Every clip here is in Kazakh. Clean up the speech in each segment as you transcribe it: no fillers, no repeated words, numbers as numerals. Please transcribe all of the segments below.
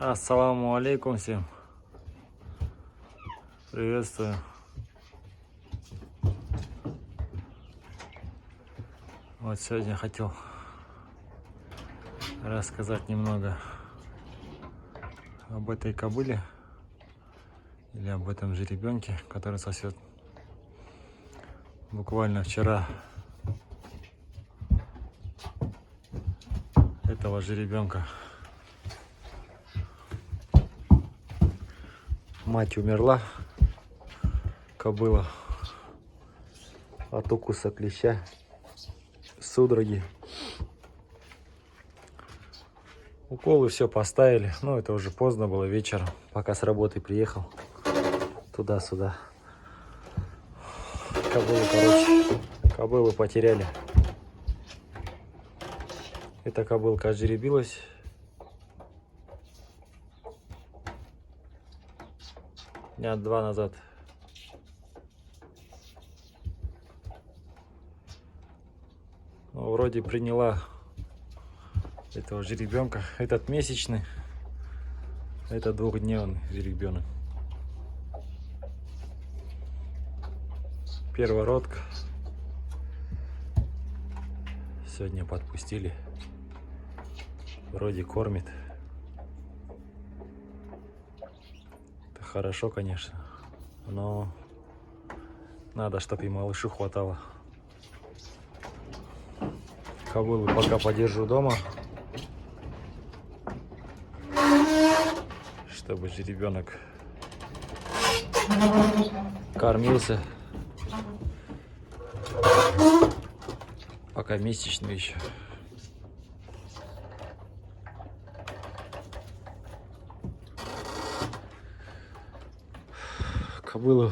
Ассаламу алейкум всем. Приветствую. Вот сегодня хотел рассказать немного об этой кобыле или об этом жеребенке, который сосет. Буквально вчера этого жеребенка мать умерла, кобыла, от укуса клеща, судороги. Уколы все поставили, но это уже поздно было вечером, пока с работы приехал туда-сюда. Кобылу потеряли. Эта кобылка ожеребилась. Дня 2 назад. Ну, вроде приняла этого жеребенка. Этот месячный, это 2-дневный жеребенок. Первородка. Сегодня подпустили. Вроде кормит. Это хорошо, конечно, но надо, чтобы и малышу хватало. Кобылу пока подержу дома, чтобы жеребенок кормился. Пока месячный еще. Кобылу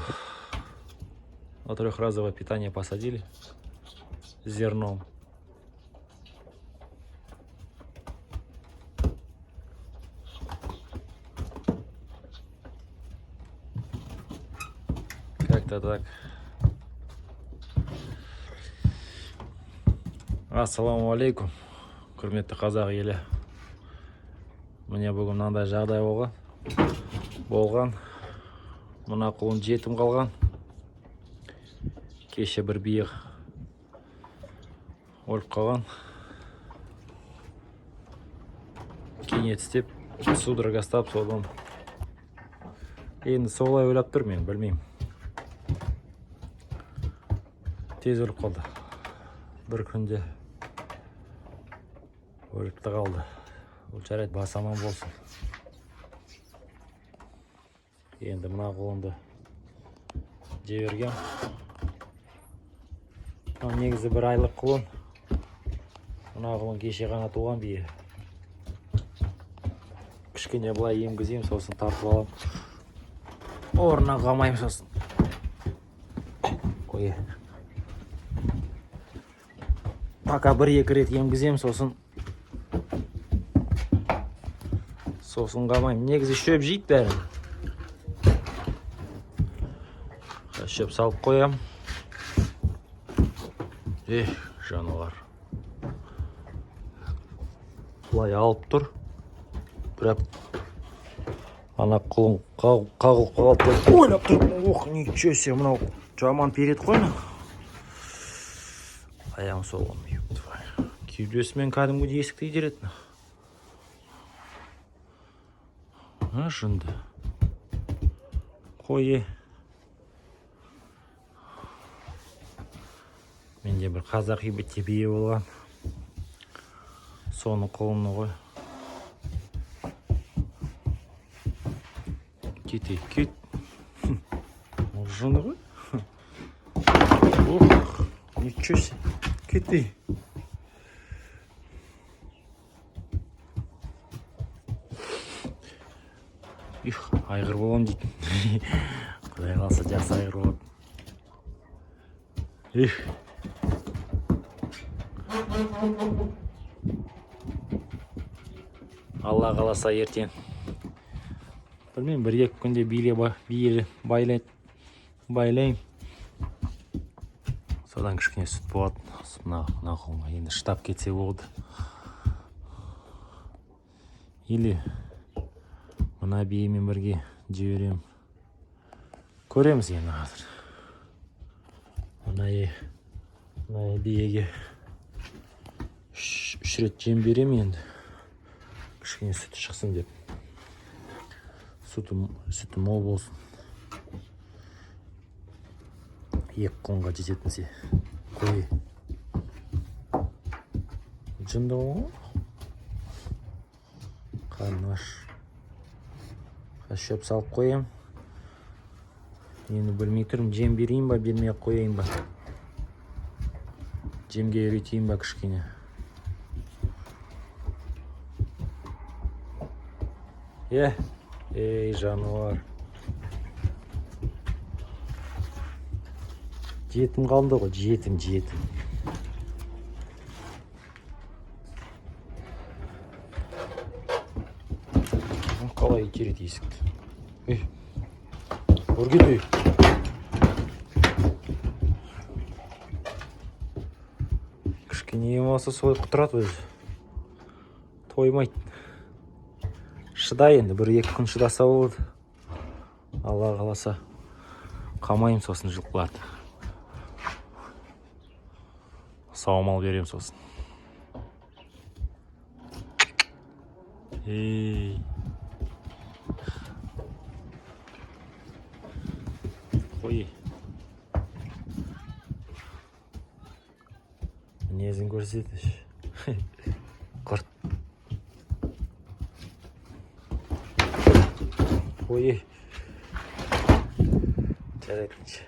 на 3-разовое питание посадили с зерном. Как-то так. Ассаламу алейкум, құрметті қазақ елі. Міне бүгін мынандай жағдай болған. Мына құлын жетім қалған. Кеше бір бие өліп қалған. Кенет істеп, судорога ұстап содан. Енді солай ойлап тұр, мен білмеймін. Тез өліп қалды. Бір күнде өліп қалды. Ол жарайды, бас аман болсын. Енді мына құлынды жіберген. Негізі 1 айлық құлын. Мына құлын кеше ғана туған бие. Кішкене былай емгізем, сосын тартып алам. Орнына қалмайым сосын. Қойы. Пока 1-2 рет емгізем, сосын қалмайым. Негізі шөп жейді бәрін. Шөп салып қоям. Жануар. Бұлай алып тұр. Бірақ ана құлын қағылып қалды. Ойлап тұрмын. Ох, ничего себе, мынау жаман перед қойны. Аяғым соғым. Кеудесімен кәдімгі есікті итеретін. Жынды. Қойы. Менде бір қазақ бітте бие болған. Соны құлыны ғой. Кетейік, кет. Ол жыны ғой. Ох, ничего себе. Кетей. Айғыр болам дейді. Құдай қалса жақсы айғыр болады. Алла қаласа ертең. Білмеймін, 1-2 күнде биелі байлайым. Содан кішкене сүт болады. Мына құлынға енді штаб кетсе болды. Или ана биемен бірге жіберем. Көреміз енді қазір. Ана биеге 3 рет жем берем енді. Кішкене сүті шықсын деп. Сүті мол болсын. 2 құлынға жететінсе қой. Жынды ғой. Қарны аш. Шөп салып қоям. Енді білмей тұрмын, жем берейін ба, бермей қояйын ба. Жемге үйретейін ба кішкене. Ей, жануар. Жетім қалды ғой, жетім. Қалай итереді есікті. Өргетой. Кішкене емасы солай құтырады өзі. Тоймайды. Шыдай енді, 1-2 күн шыдаса болады. Алла қаласа қамайым сосын жылқыларды. Саумал берем сосын. Қой. Мінезін көрсетші. Құрт. Қой. Жарайтыншы.